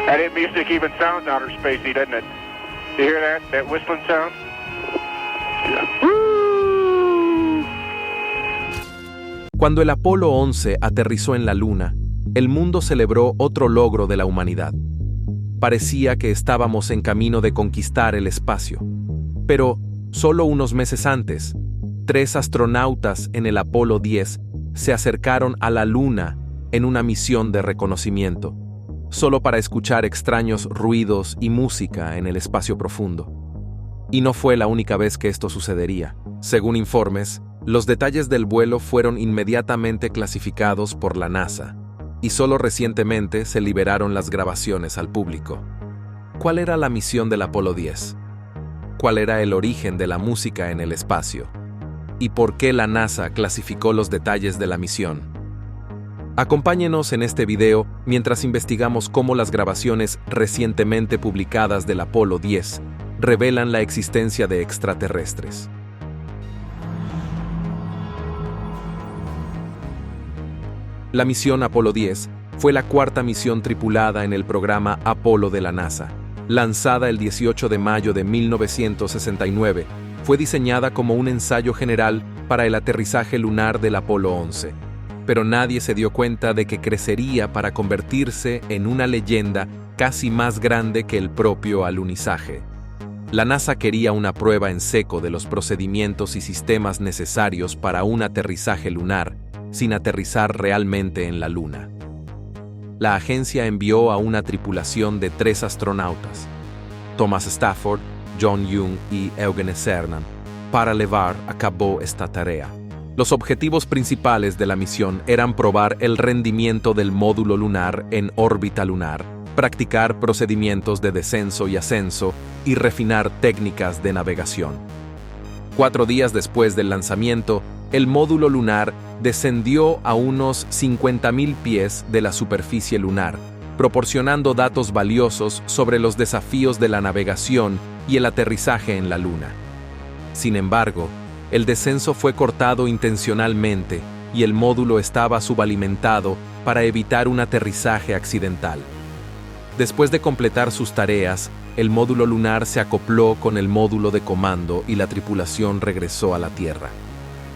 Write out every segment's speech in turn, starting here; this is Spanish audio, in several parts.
That music even sounds outer spacey, doesn't it? You hear that? That whistling sound? Cuando el Apolo 11 aterrizó en la Luna, el mundo celebró otro logro de la humanidad. Parecía que estábamos en camino de conquistar el espacio. Pero, solo unos meses antes, 3 astronautas en el Apolo 10 se acercaron a la Luna en una misión de reconocimiento, solo para escuchar extraños ruidos y música en el espacio profundo. Y no fue la única vez que esto sucedería. Según informes, los detalles del vuelo fueron inmediatamente clasificados por la NASA, y solo recientemente se liberaron las grabaciones al público. ¿Cuál era la misión del Apolo 10? ¿Cuál era el origen de la música en el espacio? ¿Y por qué la NASA clasificó los detalles de la misión? Acompáñenos en este video mientras investigamos cómo las grabaciones recientemente publicadas del Apolo 10 revelan la existencia de extraterrestres. La misión Apolo 10 fue la 4ª misión tripulada en el programa Apolo de la NASA. Lanzada el 18 de mayo de 1969, fue diseñada como un ensayo general para el aterrizaje lunar del Apolo 11. Pero nadie se dio cuenta de que crecería para convertirse en una leyenda casi más grande que el propio alunizaje. La NASA quería una prueba en seco de los procedimientos y sistemas necesarios para un aterrizaje lunar, sin aterrizar realmente en la Luna. La agencia envió a una tripulación de 3 astronautas, Thomas Stafford, John Young y Eugene Cernan, para llevar a cabo esta tarea. Los objetivos principales de la misión eran probar el rendimiento del módulo lunar en órbita lunar, practicar procedimientos de descenso y ascenso y refinar técnicas de navegación. 4 días después del lanzamiento, el módulo lunar descendió a unos 50.000 pies de la superficie lunar, proporcionando datos valiosos sobre los desafíos de la navegación y el aterrizaje en la Luna. Sin embargo, el descenso fue cortado intencionalmente y el módulo estaba subalimentado para evitar un aterrizaje accidental. Después de completar sus tareas, el módulo lunar se acopló con el módulo de comando y la tripulación regresó a la Tierra.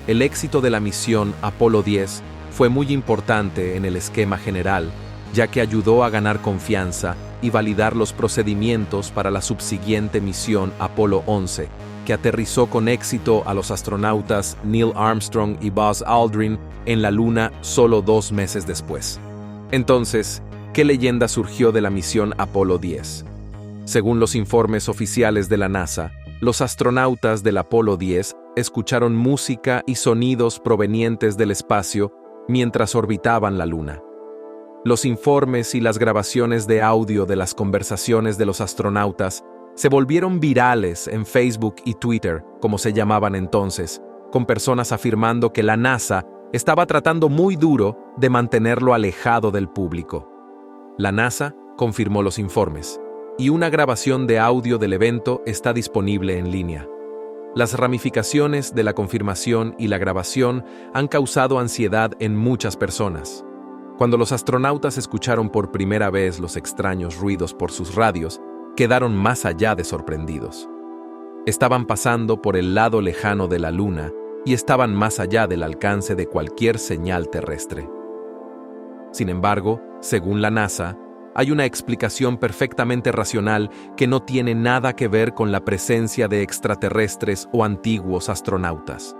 El éxito de la misión Apolo 10 fue muy importante en el esquema general, ya que ayudó a ganar confianza y validar los procedimientos para la subsiguiente misión Apolo 11, que aterrizó con éxito a los astronautas Neil Armstrong y Buzz Aldrin en la Luna solo 2 meses después. Entonces, ¿qué leyenda surgió de la misión Apolo 10? Según los informes oficiales de la NASA, los astronautas del Apolo 10 escucharon música y sonidos provenientes del espacio mientras orbitaban la Luna. Los informes y las grabaciones de audio de las conversaciones de los astronautas se volvieron virales en Facebook y Twitter, como se llamaban entonces, con personas afirmando que la NASA estaba tratando muy duro de mantenerlo alejado del público. La NASA confirmó los informes, y una grabación de audio del evento está disponible en línea. Las ramificaciones de la confirmación y la grabación han causado ansiedad en muchas personas. Cuando los astronautas escucharon por primera vez los extraños ruidos por sus radios, quedaron más allá de sorprendidos. Estaban pasando por el lado lejano de la Luna y estaban más allá del alcance de cualquier señal terrestre. Sin embargo, según la NASA, hay una explicación perfectamente racional que no tiene nada que ver con la presencia de extraterrestres o antiguos astronautas.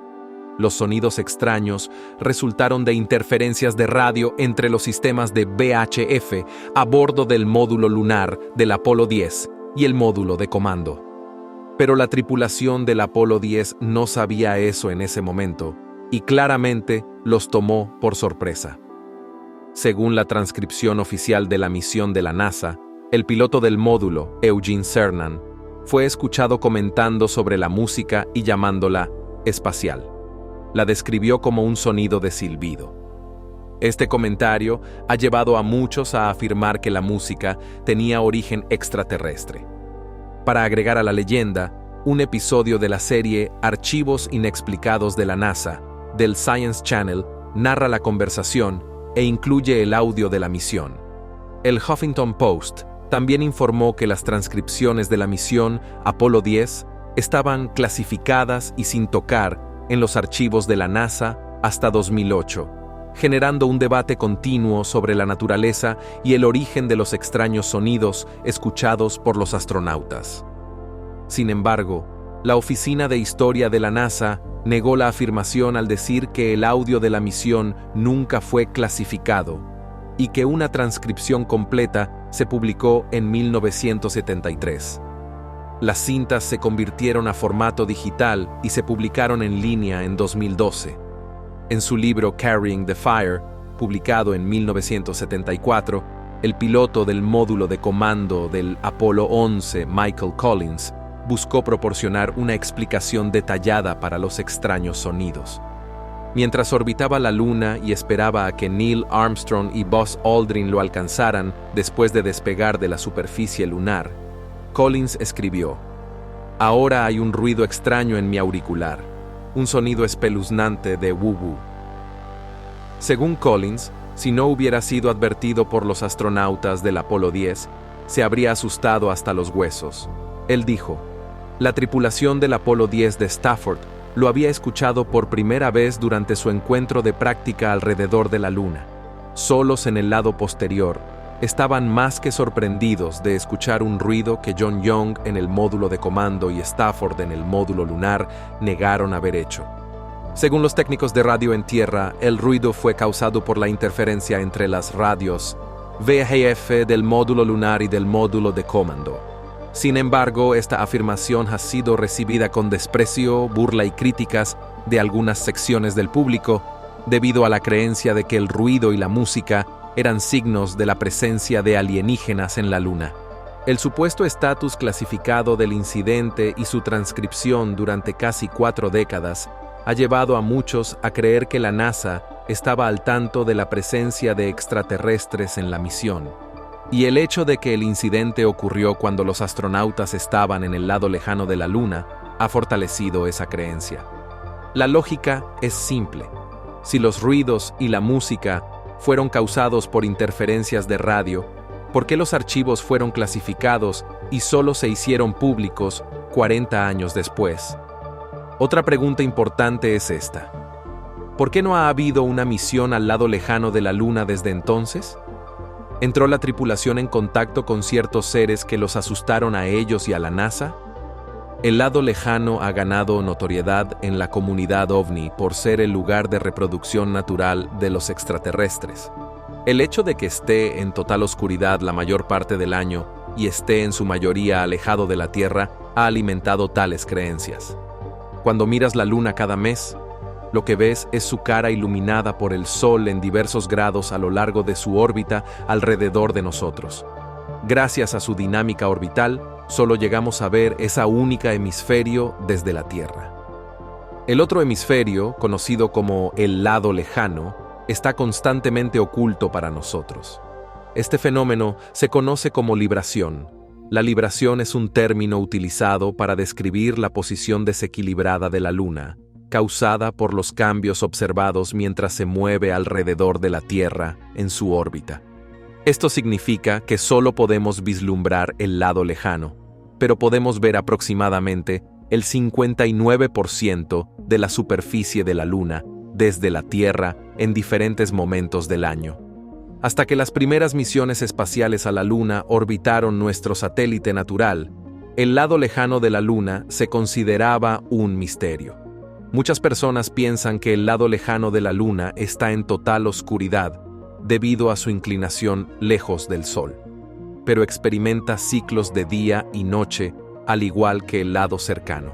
Los sonidos extraños resultaron de interferencias de radio entre los sistemas de VHF a bordo del módulo lunar del Apolo 10 y el módulo de comando. Pero la tripulación del Apolo 10 no sabía eso en ese momento y claramente los tomó por sorpresa. Según la transcripción oficial de la misión de la NASA, el piloto del módulo, Eugene Cernan, fue escuchado comentando sobre la música y llamándola espacial. La describió como un sonido de silbido. Este comentario ha llevado a muchos a afirmar que la música tenía origen extraterrestre. Para agregar a la leyenda, un episodio de la serie Archivos Inexplicados de la NASA, del Science Channel, narra la conversación e incluye el audio de la misión. El Huffington Post También informó que las transcripciones de la misión Apolo 10 estaban clasificadas y sin tocar en los archivos de la NASA hasta 2008, generando un debate continuo sobre la naturaleza y el origen de los extraños sonidos escuchados por los astronautas. Sin embargo, la Oficina de Historia de la NASA negó la afirmación al decir que el audio de la misión nunca fue clasificado y que una transcripción completa se publicó en 1973. Las cintas se convirtieron a formato digital y se publicaron en línea en 2012. En su libro Carrying the Fire, publicado en 1974, el piloto del módulo de comando del Apolo 11, Michael Collins, buscó proporcionar una explicación detallada para los extraños sonidos. Mientras orbitaba la Luna y esperaba a que Neil Armstrong y Buzz Aldrin lo alcanzaran después de despegar de la superficie lunar, Collins escribió: "Ahora hay un ruido extraño en mi auricular, un sonido espeluznante de woo-woo". Según Collins, si no hubiera sido advertido por los astronautas del Apolo 10, se habría asustado hasta los huesos. Él dijo: "La tripulación del Apolo 10 de Stafford lo había escuchado por primera vez durante su encuentro de práctica alrededor de la Luna. Solos en el lado posterior, estaban más que sorprendidos de escuchar un ruido que John Young en el módulo de comando y Stafford en el módulo lunar negaron haber hecho. Según los técnicos de radio en tierra, el ruido fue causado por la interferencia entre las radios VHF del módulo lunar y del módulo de comando. Sin embargo, esta afirmación ha sido recibida con desprecio, burla y críticas de algunas secciones del público, debido a la creencia de que el ruido y la música eran signos de la presencia de alienígenas en la Luna. El supuesto estatus clasificado del incidente y su transcripción durante casi 4 décadas ha llevado a muchos a creer que la NASA estaba al tanto de la presencia de extraterrestres en la misión. Y el hecho de que el incidente ocurrió cuando los astronautas estaban en el lado lejano de la Luna ha fortalecido esa creencia. La lógica es simple. Si los ruidos y la música fueron causados por interferencias de radio, ¿por qué los archivos fueron clasificados y solo se hicieron públicos 40 años después? Otra pregunta importante es esta: ¿por qué no ha habido una misión al lado lejano de la Luna desde entonces? ¿Entró la tripulación en contacto con ciertos seres que los asustaron a ellos y a la NASA? El lado lejano ha ganado notoriedad en la comunidad OVNI por ser el lugar de reproducción natural de los extraterrestres. El hecho de que esté en total oscuridad la mayor parte del año y esté en su mayoría alejado de la Tierra ha alimentado tales creencias. Cuando miras la Luna cada mes, lo que ves es su cara iluminada por el Sol en diversos grados a lo largo de su órbita alrededor de nosotros. Gracias a su dinámica orbital, solo llegamos a ver ese único hemisferio desde la Tierra. El otro hemisferio, conocido como el lado lejano, está constantemente oculto para nosotros. Este fenómeno se conoce como libración. La libración es un término utilizado para describir la posición desequilibrada de la Luna, causada por los cambios observados mientras se mueve alrededor de la Tierra en su órbita. Esto significa que solo podemos vislumbrar el lado lejano, pero podemos ver aproximadamente el 59% de la superficie de la Luna desde la Tierra en diferentes momentos del año. Hasta que las primeras misiones espaciales a la Luna orbitaron nuestro satélite natural, el lado lejano de la Luna se consideraba un misterio. Muchas personas piensan que el lado lejano de la Luna está en total oscuridad debido a su inclinación lejos del Sol, pero experimenta ciclos de día y noche al igual que el lado cercano.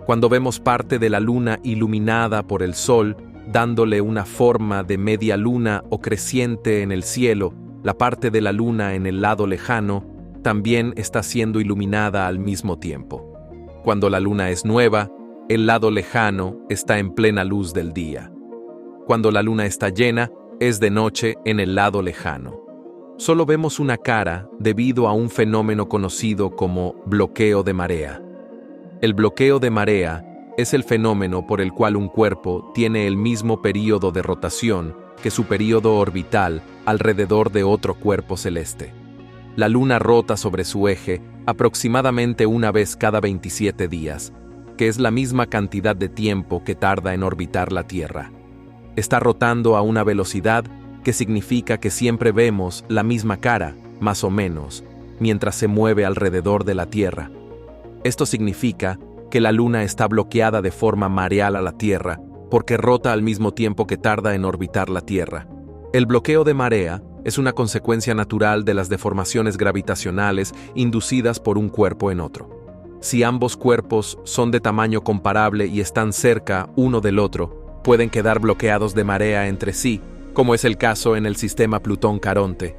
Cuando vemos parte de la Luna iluminada por el Sol, dándole una forma de media luna o creciente en el cielo, la parte de la Luna en el lado lejano también está siendo iluminada al mismo tiempo. Cuando la Luna es nueva, el lado lejano está en plena luz del día. Cuando la Luna está llena, es de noche en el lado lejano. Solo vemos una cara debido a un fenómeno conocido como bloqueo de marea. El bloqueo de marea es el fenómeno por el cual un cuerpo tiene el mismo período de rotación que su período orbital alrededor de otro cuerpo celeste. la Luna rota sobre su eje aproximadamente una vez cada 27 días, que es la misma cantidad de tiempo que tarda en orbitar la Tierra. Está rotando a una velocidad que significa que siempre vemos la misma cara, más o menos, mientras se mueve alrededor de la Tierra. Esto significa que la Luna está bloqueada de forma mareal a la Tierra porque rota al mismo tiempo que tarda en orbitar la Tierra. El bloqueo de marea es una consecuencia natural de las deformaciones gravitacionales inducidas por un cuerpo en otro. Si ambos cuerpos son de tamaño comparable y están cerca uno del otro, pueden quedar bloqueados de marea entre sí, como es el caso en el sistema Plutón-Caronte.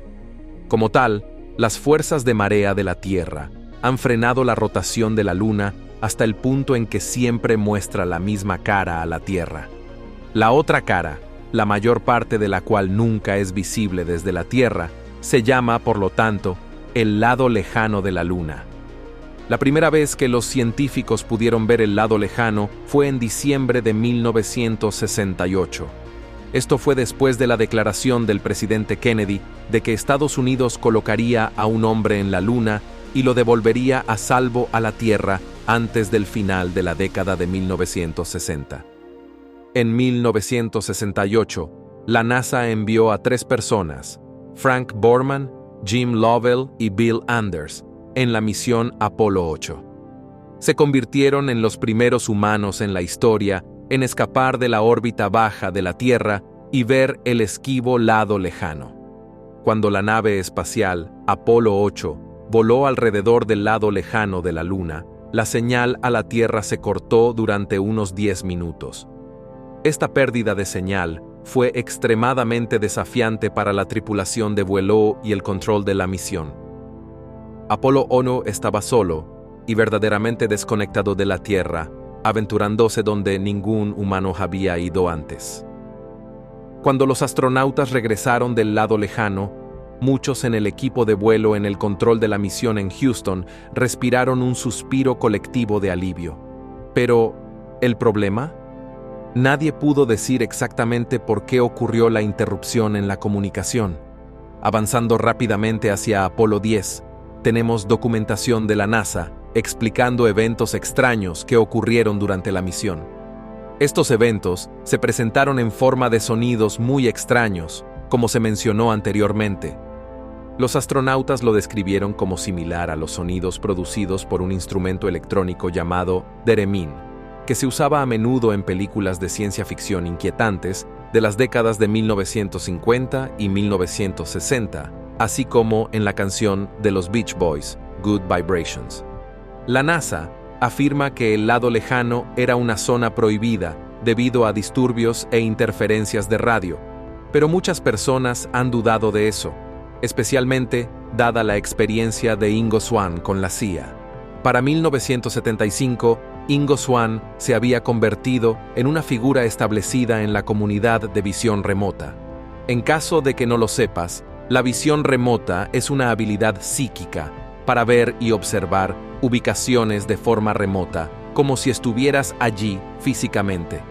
Como tal, las fuerzas de marea de la Tierra han frenado la rotación de la Luna hasta el punto en que siempre muestra la misma cara a la Tierra. La otra cara, la mayor parte de la cual nunca es visible desde la Tierra, se llama, por lo tanto, el lado lejano de la Luna. La primera vez que los científicos pudieron ver el lado lejano fue en diciembre de 1968. Esto fue después de la declaración del presidente Kennedy de que Estados Unidos colocaría a un hombre en la Luna y lo devolvería a salvo a la Tierra antes del final de la década de 1960. En 1968, la NASA envió a 3 personas, Frank Borman, Jim Lovell y Bill Anders, en la misión Apolo 8. Se convirtieron en los primeros humanos en la historia en escapar de la órbita baja de la Tierra y ver el esquivo lado lejano. Cuando la nave espacial Apolo 8 voló alrededor del lado lejano de la Luna, la señal a la Tierra se cortó durante unos 10 minutos. Esta pérdida de señal fue extremadamente desafiante para la tripulación de vuelo y el control de la misión. Apolo 1 estaba solo y verdaderamente desconectado de la Tierra, aventurándose donde ningún humano había ido antes. Cuando los astronautas regresaron del lado lejano, muchos en el equipo de vuelo en el control de la misión en Houston respiraron un suspiro colectivo de alivio. Pero, ¿el problema? Nadie pudo decir exactamente por qué ocurrió la interrupción en la comunicación. Avanzando rápidamente hacia Apolo 10, tenemos documentación de la NASA explicando eventos extraños que ocurrieron durante la misión. Estos eventos se presentaron en forma de sonidos muy extraños, como se mencionó anteriormente. Los astronautas lo describieron como similar a los sonidos producidos por un instrumento electrónico llamado Theremin, que se usaba a menudo en películas de ciencia ficción inquietantes de las décadas de 1950 y 1960, así como en la canción de los Beach Boys, Good Vibrations. La NASA afirma que el lado lejano era una zona prohibida debido a disturbios e interferencias de radio, pero muchas personas han dudado de eso, especialmente dada la experiencia de Ingo Swann con la CIA. Para 1975, Ingo Swann se había convertido en una figura establecida en la comunidad de visión remota. En caso de que no lo sepas, la visión remota es una habilidad psíquica para ver y observar ubicaciones de forma remota, como si estuvieras allí físicamente.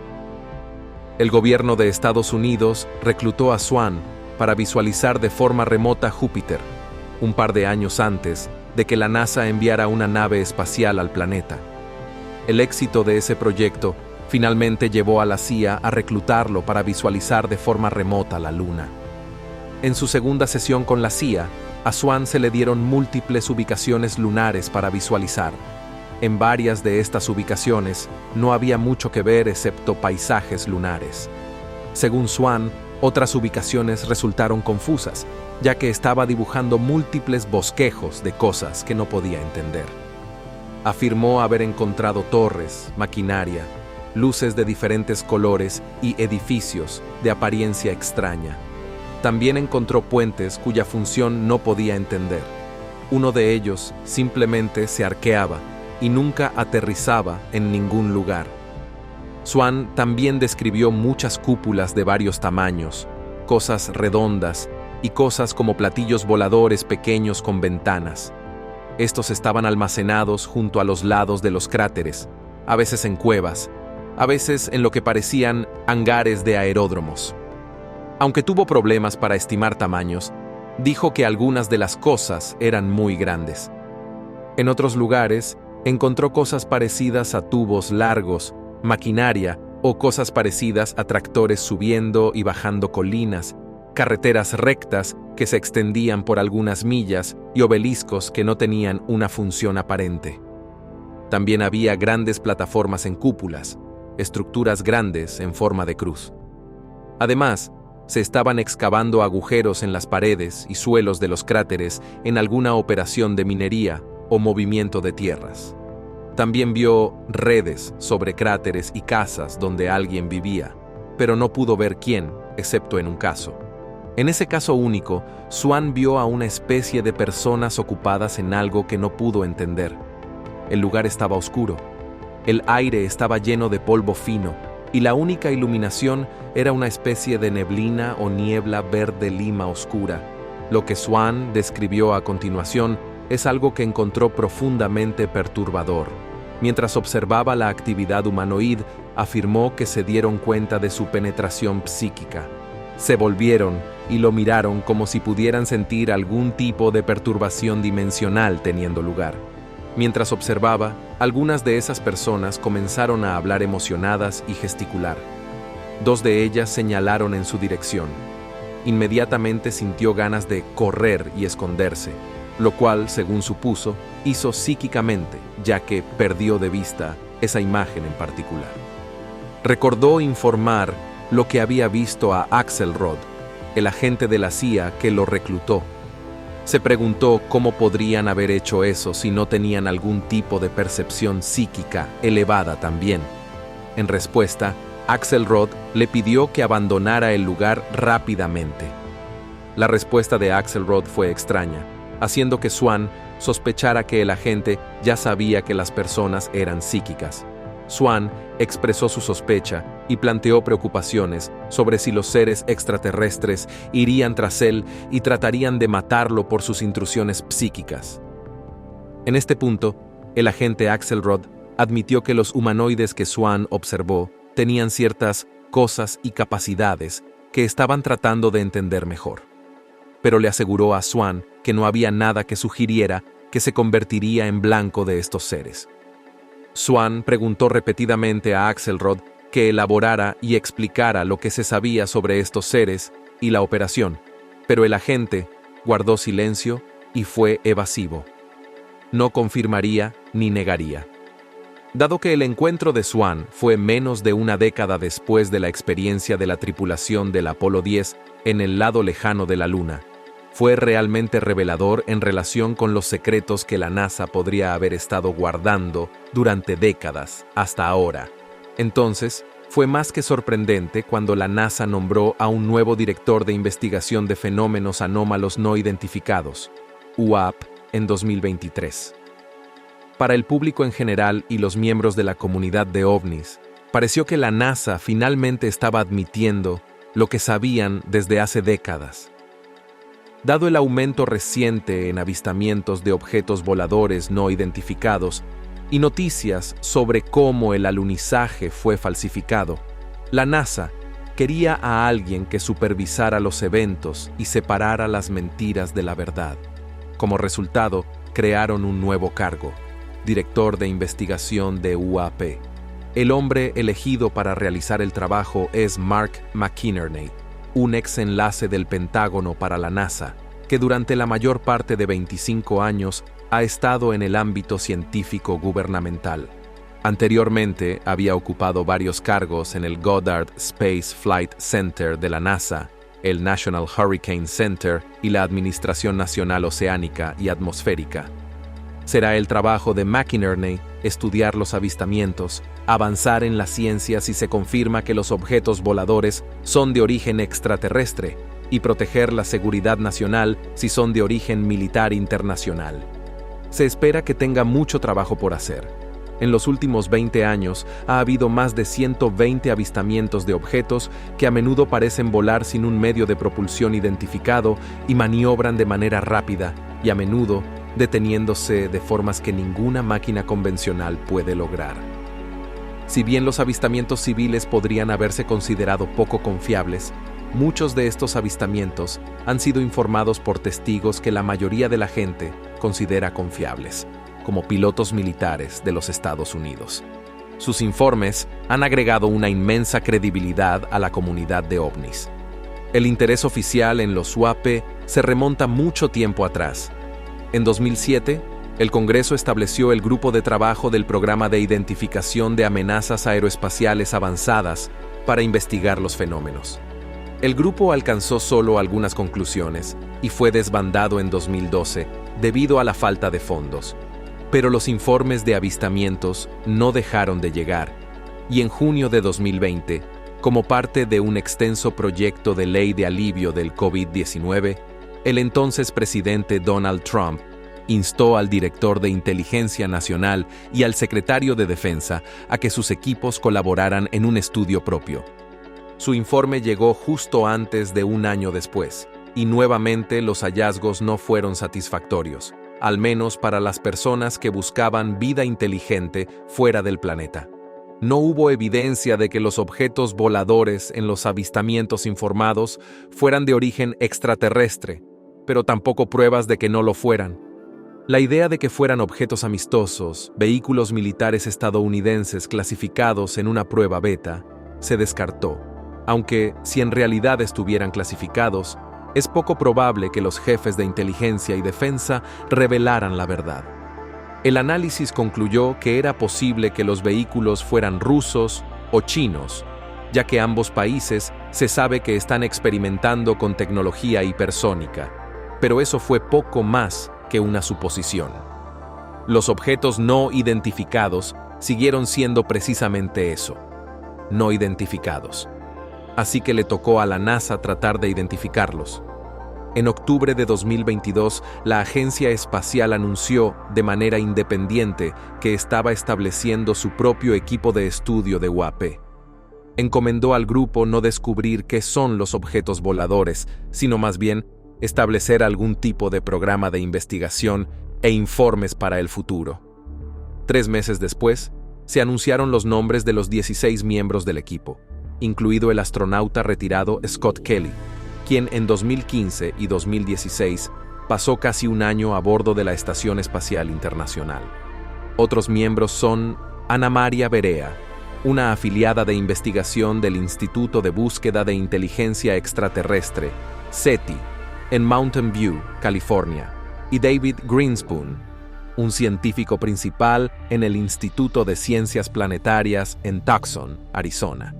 El gobierno de Estados Unidos reclutó a Swann para visualizar de forma remota Júpiter, un par de años antes de que la NASA enviara una nave espacial al planeta. El éxito de ese proyecto finalmente llevó a la CIA a reclutarlo para visualizar de forma remota la Luna. En su segunda sesión con la CIA, a Swann se le dieron múltiples ubicaciones lunares para visualizar. En varias de estas ubicaciones no había mucho que ver excepto paisajes lunares. Según Swann, otras ubicaciones resultaron confusas, ya que estaba dibujando múltiples bosquejos de cosas que no podía entender. Afirmó haber encontrado torres, maquinaria, luces de diferentes colores y edificios de apariencia extraña. También encontró puentes cuya función no podía entender. Uno de ellos simplemente se arqueaba y nunca aterrizaba en ningún lugar. Swann también describió muchas cúpulas de varios tamaños, cosas redondas y cosas como platillos voladores pequeños con ventanas. Estos estaban almacenados junto a los lados de los cráteres, a veces en cuevas, a veces en lo que parecían hangares de aeródromos. Aunque tuvo problemas para estimar tamaños, dijo que algunas de las cosas eran muy grandes. En otros lugares, encontró cosas parecidas a tubos largos, maquinaria o cosas parecidas a tractores subiendo y bajando colinas, carreteras rectas que se extendían por algunas millas y obeliscos que no tenían una función aparente. También había grandes plataformas en cúpulas, estructuras grandes en forma de cruz. Además, se estaban excavando agujeros en las paredes y suelos de los cráteres en alguna operación de minería o movimiento de tierras. También vio redes sobre cráteres y casas donde alguien vivía, pero no pudo ver quién, excepto en un caso. En ese caso único, Swan vio a una especie de personas ocupadas en algo que no pudo entender. El lugar estaba oscuro. El aire estaba lleno de polvo fino, y la única iluminación era una especie de neblina o niebla verde lima oscura. Lo que Swan describió a continuación es algo que encontró profundamente perturbador. Mientras observaba la actividad humanoide, afirmó que se dieron cuenta de su penetración psíquica. Se volvieron y lo miraron como si pudieran sentir algún tipo de perturbación dimensional teniendo lugar. Mientras observaba, algunas de esas personas comenzaron a hablar emocionadas y gesticular. 2 de ellas señalaron en su dirección. Inmediatamente sintió ganas de correr y esconderse, lo cual, según supuso, hizo psíquicamente, ya que perdió de vista esa imagen en particular. Recordó informar lo que había visto a Axelrod, el agente de la CIA que lo reclutó. Se preguntó cómo podrían haber hecho eso si no tenían algún tipo de percepción psíquica elevada también. En respuesta, Axelrod le pidió que abandonara el lugar rápidamente. La respuesta de Axelrod fue extraña, haciendo que Swan sospechara que el agente ya sabía que las personas eran psíquicas. Swan expresó su sospecha y planteó preocupaciones sobre si los seres extraterrestres irían tras él y tratarían de matarlo por sus intrusiones psíquicas. En este punto, el agente Axelrod admitió que los humanoides que Swan observó tenían ciertas cosas y capacidades que estaban tratando de entender mejor. Pero le aseguró a Swan que no había nada que sugiriera que se convertiría en blanco de estos seres. Swan preguntó repetidamente a Axelrod que elaborara y explicara lo que se sabía sobre estos seres y la operación, pero el agente guardó silencio y fue evasivo. No confirmaría ni negaría. Dado que el encuentro de Swan fue menos de una década después de la experiencia de la tripulación del Apolo 10 en el lado lejano de la Luna, fue realmente revelador en relación con los secretos que la NASA podría haber estado guardando durante décadas hasta ahora. Entonces, fue más que sorprendente cuando la NASA nombró a un nuevo director de investigación de fenómenos anómalos no identificados, UAP, en 2023. Para el público en general y los miembros de la comunidad de ovnis, pareció que la NASA finalmente estaba admitiendo lo que sabían desde hace décadas. Dado el aumento reciente en avistamientos de objetos voladores no identificados y noticias sobre cómo el alunizaje fue falsificado, la NASA quería a alguien que supervisara los eventos y separara las mentiras de la verdad. Como resultado, crearon un nuevo cargo, director de investigación de UAP. El hombre elegido para realizar el trabajo es Mark McInerney, un ex enlace del Pentágono para la NASA, que durante la mayor parte de 25 años ha estado en el ámbito científico gubernamental. Anteriormente había ocupado varios cargos en el Goddard Space Flight Center de la NASA, el National Hurricane Center y la Administración Nacional Oceánica y Atmosférica. Será el trabajo de McInerney estudiar los avistamientos, avanzar en la ciencia si se confirma que los objetos voladores son de origen extraterrestre y proteger la seguridad nacional si son de origen militar internacional. Se espera que tenga mucho trabajo por hacer. En los últimos 20 años ha habido más de 120 avistamientos de objetos que a menudo parecen volar sin un medio de propulsión identificado y maniobran de manera rápida y a menudo deteniéndose de formas que ninguna máquina convencional puede lograr. Si bien los avistamientos civiles podrían haberse considerado poco confiables, Muchos de estos avistamientos han sido informados por testigos que la mayoría de la gente considera confiables, como pilotos militares de los Estados Unidos. Sus informes han agregado una inmensa credibilidad a la comunidad de ovnis. El interés oficial en los UAP se remonta mucho tiempo atrás. En 2007, el Congreso estableció el Grupo de Trabajo del Programa de Identificación de Amenazas Aeroespaciales Avanzadas para investigar los fenómenos. El grupo alcanzó solo algunas conclusiones y fue desbandado en 2012 debido a la falta de fondos. Pero los informes de avistamientos no dejaron de llegar, y en junio de 2020, como parte de un extenso proyecto de ley de alivio del COVID-19, el entonces presidente Donald Trump instó al director de Inteligencia Nacional y al secretario de Defensa a que sus equipos colaboraran en un estudio propio. Su informe llegó justo antes de un año después, y nuevamente los hallazgos no fueron satisfactorios, al menos para las personas que buscaban vida inteligente fuera del planeta. No hubo evidencia de que los objetos voladores en los avistamientos informados fueran de origen extraterrestre, pero tampoco pruebas de que no lo fueran. La idea de que fueran objetos amistosos, vehículos militares estadounidenses clasificados en una prueba beta, se descartó, aunque si en realidad estuvieran clasificados, es poco probable que los jefes de inteligencia y defensa revelaran la verdad. El análisis concluyó que era posible que los vehículos fueran rusos o chinos, ya que ambos países se sabe que están experimentando con tecnología hipersónica, pero eso fue poco más que una suposición. Los objetos no identificados siguieron siendo precisamente eso, no identificados. Así que le tocó a la NASA tratar de identificarlos. En octubre de 2022, la Agencia Espacial anunció de manera independiente que estaba estableciendo su propio equipo de estudio de UAP. Encomendó al grupo no descubrir qué son los objetos voladores, sino más bien establecer algún tipo de programa de investigación e informes para el futuro. 3 meses después, se anunciaron los nombres de los 16 miembros del equipo, incluido el astronauta retirado Scott Kelly, quien en 2015 y 2016 pasó casi un año a bordo de la Estación Espacial Internacional. Otros miembros son Ana María Berea, una afiliada de investigación del Instituto de Búsqueda de Inteligencia Extraterrestre, SETI, en Mountain View, California, y David Greenspoon, un científico principal en el Instituto de Ciencias Planetarias en Tucson, Arizona.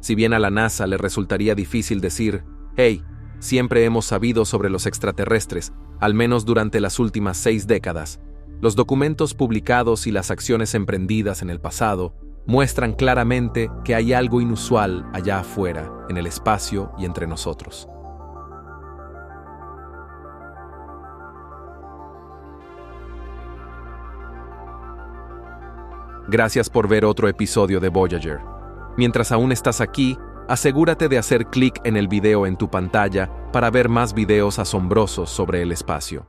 Si bien a la NASA le resultaría difícil decir, «Hey, siempre hemos sabido sobre los extraterrestres, al menos durante las últimas 6 décadas», los documentos publicados y las acciones emprendidas en el pasado muestran claramente que hay algo inusual allá afuera, en el espacio y entre nosotros. Gracias por ver otro episodio de Voyager. Mientras aún estás aquí, asegúrate de hacer clic en el video en tu pantalla para ver más videos asombrosos sobre el espacio.